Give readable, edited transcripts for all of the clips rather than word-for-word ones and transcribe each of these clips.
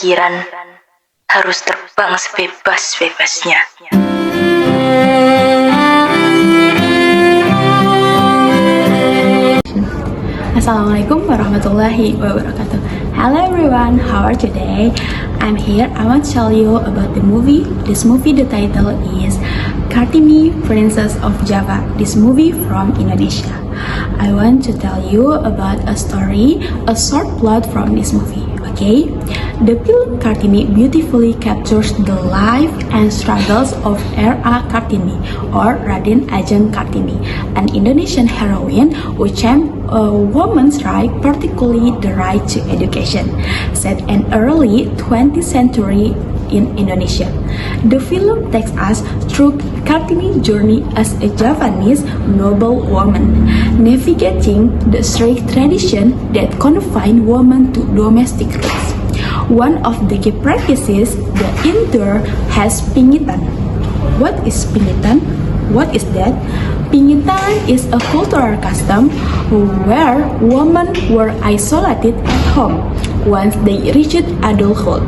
pikiran harus terbang sebebas-bebasnya. Assalamualaikum warahmatullahi wabarakatuh. Hello everyone, how are you today? I'm here. I want to tell you about the movie. This movie, the title is Kartini, Princess of Java. This movie from Indonesia. I want to tell you about a story, a short plot from this movie. Okay, the film Kartini beautifully captures the life and struggles of R.A. Kartini or Raden Ajeng Kartini, an Indonesian heroine who championed women's rights, particularly the right to education, set in early 20th century in Indonesia. The film takes us through Kartini's journey as a Javanese noblewoman, navigating the strict tradition that confined women to domestic roles. One of the key practices the indoor has pingitan. What is pingitan? What is that? Pingitan is a cultural custom where women were isolated at home once they reached adulthood,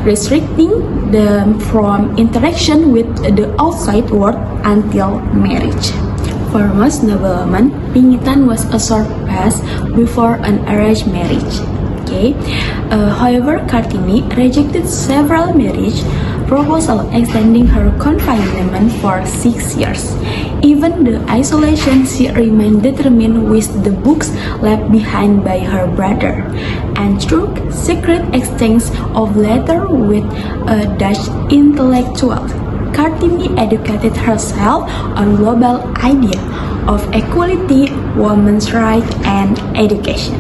restricting them from interaction with the outside world until marriage. For most noblemen, pingitan was a short pass before an arranged marriage. However, Kartini rejected several marriage proposals extending her confinement for 6 years. Even the isolation, she remained determined with the books left behind by her brother, and through secret exchange of letters with a Dutch intellectual, Kartini educated herself on global idea of equality, women's rights, and education.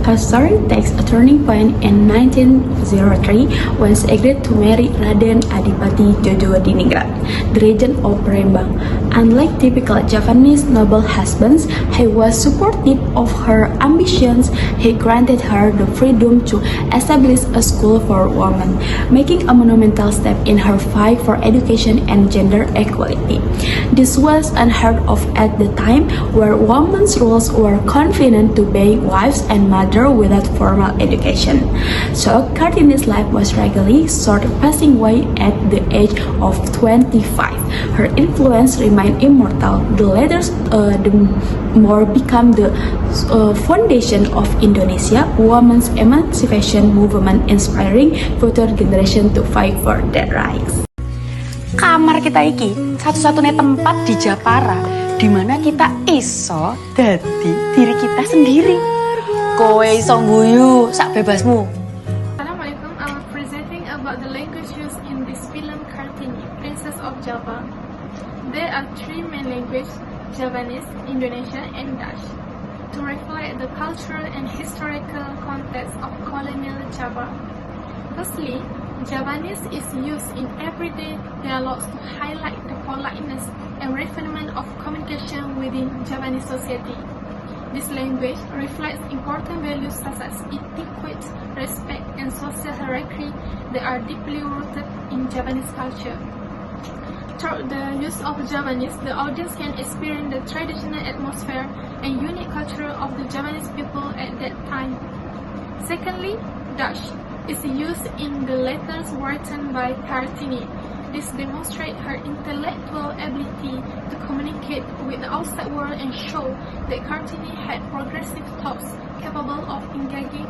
Her story takes a turning point in 1903 when she agreed to marry Raden Adipati Jojodiningrat, the regent of Palembang. Unlike typical Javanese noble husbands, he was supportive of her ambitions. He granted her the freedom to establish a school for women, making a monumental step in her fight for education and gender equality. This was unheard of at the time, where women's roles were confined to being wives and mothers without formal education. So Kartini's life was regularly short, passing away at the age of 25. Her influence remained immortal. The latter more become the foundation of Indonesia women's emancipation movement, inspiring future generation to fight for their rights. Kamar kita iki satu-satunya tempat di Japara di mana kita iso dadi diri kita sendiri. Kowe iso guyu sak bebasmu. Assalamualaikum. I'm presenting about the language used in this film Kartini, Princess of Java. There are three main languages: Javanese, Indonesian, and Dutch, to reflect the cultural and historical context of colonial Java. Firstly, Javanese is used in everyday dialogues to highlight the politeness and refinement of communication within Javanese society. This language reflects important values such as etiquette, respect, and social hierarchy that are deeply rooted in Javanese culture. Through the use of Javanese, the audience can experience the traditional atmosphere and unique culture of the Javanese people at that time. Secondly, Dutch is used in the letters written by Kartini. This demonstrates her intellectual ability to communicate with the outside world and show that Kartini had progressive thoughts capable of engaging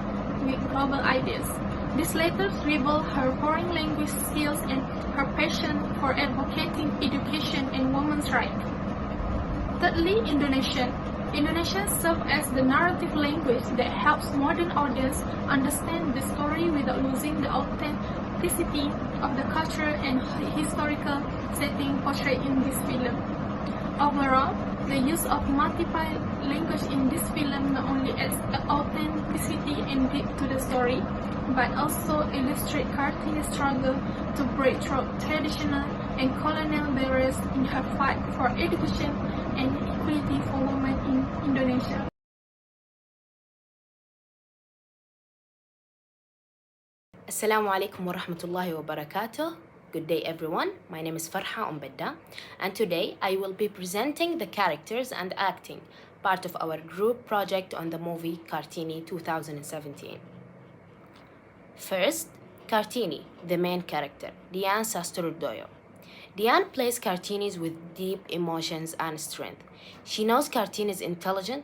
with global ideas. These letters reveal her foreign language skills and her passion for advocating education and women's rights. Thirdly, Indonesian. Indonesian serves as the narrative language that helps modern audience understand the story without losing the authenticity of the culture and historical setting portrayed in this film. Overall, the use of multiple language in this film not only adds authenticity and depth to the story, but also illustrates Kartini's struggle to break through traditional and colonial barriers in her fight for education and equality for women in Indonesia. Assalamu alaikum wa rahmatullahi wa barakatuh. Good day everyone, my name is Farha Umbedda, and today I will be presenting the characters and acting, part of our group project on the movie Kartini 2017. First, Kartini, the main character, Diane Sastrodoyo. Diane plays Kartini's with deep emotions and strength. She knows Kartini is intelligent,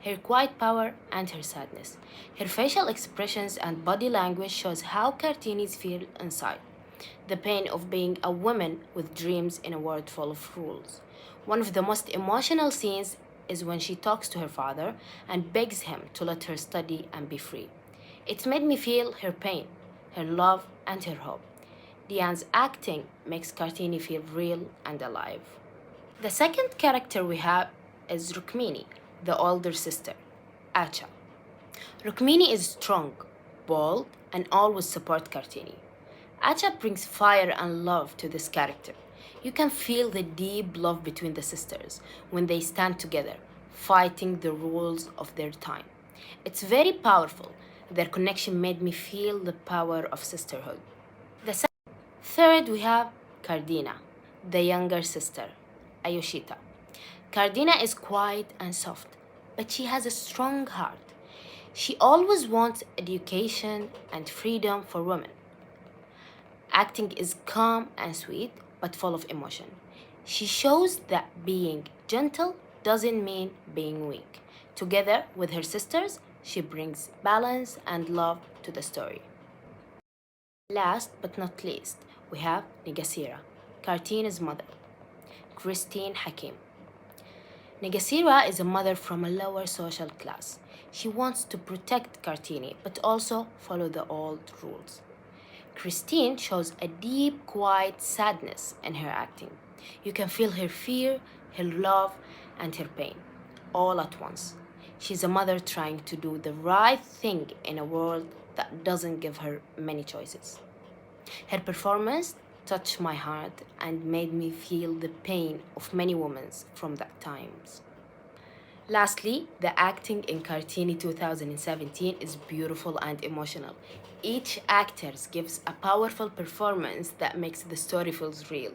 her quiet power, and her sadness. Her facial expressions and body language shows how Kartini's feel inside. The pain of being a woman with dreams in a world full of rules. One of the most emotional scenes is when she talks to her father and begs him to let her study and be free. It made me feel her pain, her love, and her hope. Diane's acting makes Kartini feel real and alive. The second character we have is Rukmini, the older sister, Acha. Rukmini is strong, bold, and always supports Kartini. Acha brings fire and love to this character. You can feel the deep love between the sisters when they stand together, fighting the rules of their time. It's very powerful. Their connection made me feel the power of sisterhood. Third, we have Kardina, the younger sister, Ayoshita. Kardina is quiet and soft, but she has a strong heart. She always wants education and freedom for women. Acting is calm and sweet, but full of emotion. She shows that being gentle doesn't mean being weak. Together with her sisters, she brings balance and love to the story. Last but not least, we have Nigasira, Kartina's mother, Christine Hakim. Nigasira is a mother from a lower social class. She wants to protect Kartini, but also follow the old rules. Christine shows a deep, quiet sadness in her acting. You can feel her fear, her love, and her pain, all at once. She's a mother trying to do the right thing in a world that doesn't give her many choices. Her performance touched my heart and made me feel the pain of many women from that times. Lastly, the acting in Kartini 2017 is beautiful and emotional. Each actor gives a powerful performance that makes the story feels real.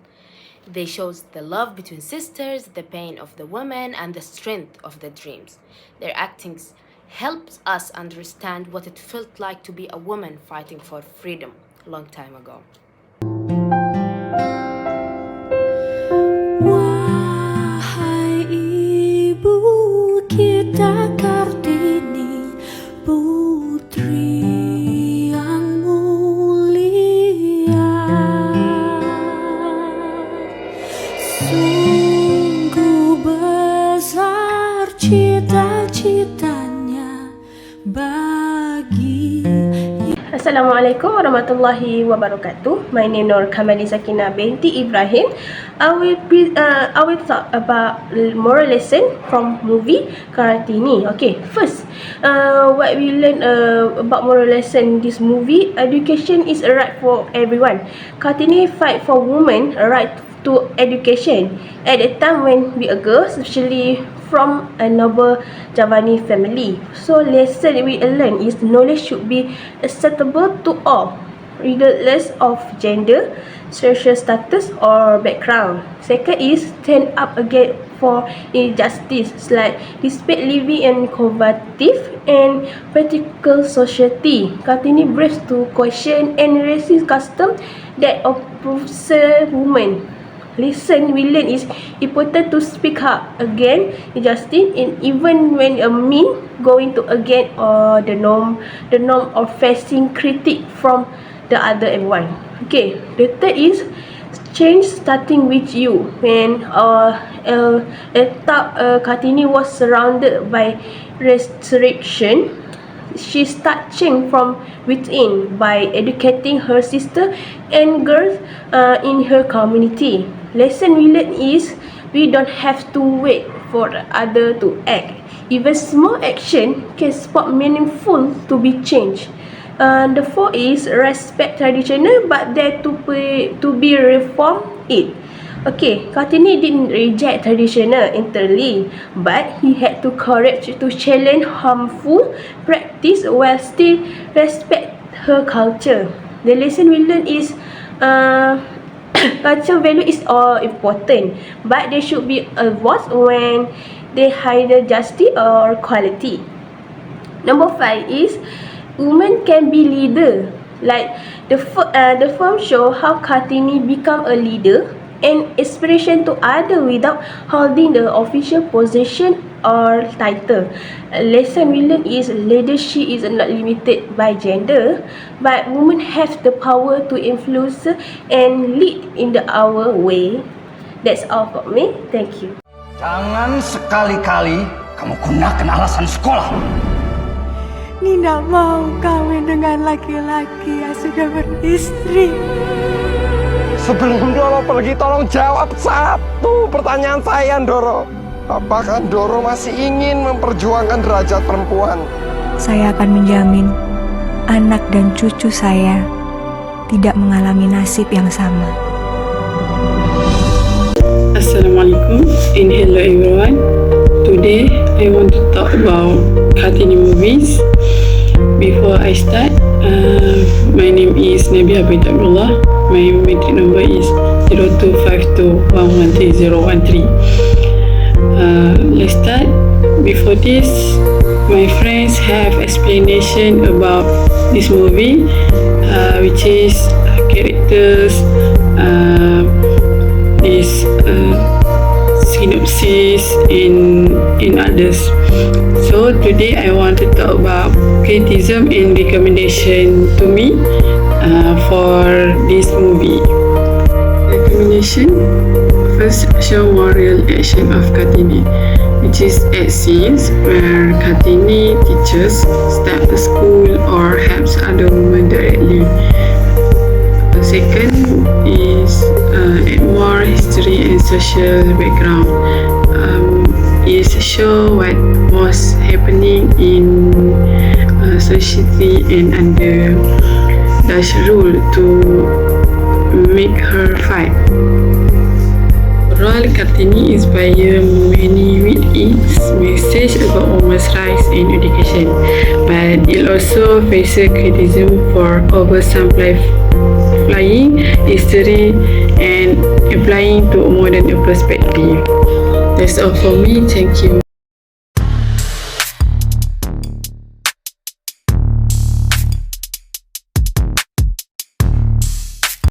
They shows the love between sisters, the pain of the women, and the strength of the dreams. Their acting helps us understand what it felt like to be a woman fighting for freedom a long time ago. Wahai ibu kita Kartini, putri yang mulia, sungguh besar cita-citanya bagi. Assalamualaikum warahmatullahi wabarakatuh. My name is Nur Kamali Sakina binti Ibrahim. I will talk about moral lesson from movie Kartini. Okay, first, what we learn about moral lesson in this movie, education is a right for everyone. Kartini fight for women a right to education at a time when we are girls, especially from a noble Javanese family. So lesson we learn is knowledge should be acceptable to all, regardless of gender, social status or background. Second is stand up again for injustice like despite living in conservative and practical society. Kartini braves to question and racist custom that oppress women. Lesson we learn is important to speak up against injustice, and even when a mean going to against the norm of facing critique from the other everyone. Okay, the third is change starting with you. When Kartini was surrounded by restriction, she started change from within by educating her sister and girls in her community. Lesson we learn is we don't have to wait for the other to act. Even small action can spark meaningful to be changed. The fourth is respect traditional but dare to be reform it. Okay, Kartini didn't reject traditional entirely, but he had to courage to challenge harmful practice while still respect her culture. The lesson we learn is cultural value is all important, but they should be avoided when they hide justice or quality. Number 5 is women can be leader. Like The film show how Kartini become a leader and inspiration to others without holding the official position or title. A lesson we learn is leadership is not limited by gender, but women have the power to influence and lead in our way. That's all for me. Thank you. Jangan sekali-kali kamu gunakan alasan sekolah. Nina mau kawin dengan laki-laki yang sudah beristri. Sebelum Doro pergi, tolong jawab satu pertanyaan saya, Doro. Apakah Doro masih ingin memperjuangkan derajat perempuan? Saya akan menjamin anak dan cucu saya tidak mengalami nasib yang sama. Assalamualaikum and hello everyone. Today I want to talk about Kartini movies. Before I start, my name is Nabi Abid Abdullah. My metric number is 0252113013. Let's start. Before this, my friends have explanation about this movie, which is characters, this synopsis in others. So today I want to talk about criticism and recommendation to me for this movie. Recommendation: first, show more real action of Kartini, which is at scenes where Kartini teaches, start a school or helps other women directly. Second is add more history and social background. Is show what was happening in society and under Dutch rule to make her fight. Overall, Kartini inspires many with its message about women's rights and education, but it also faces criticism for oversimplifying history and applying to a modern perspective. That's all for me. Thank you.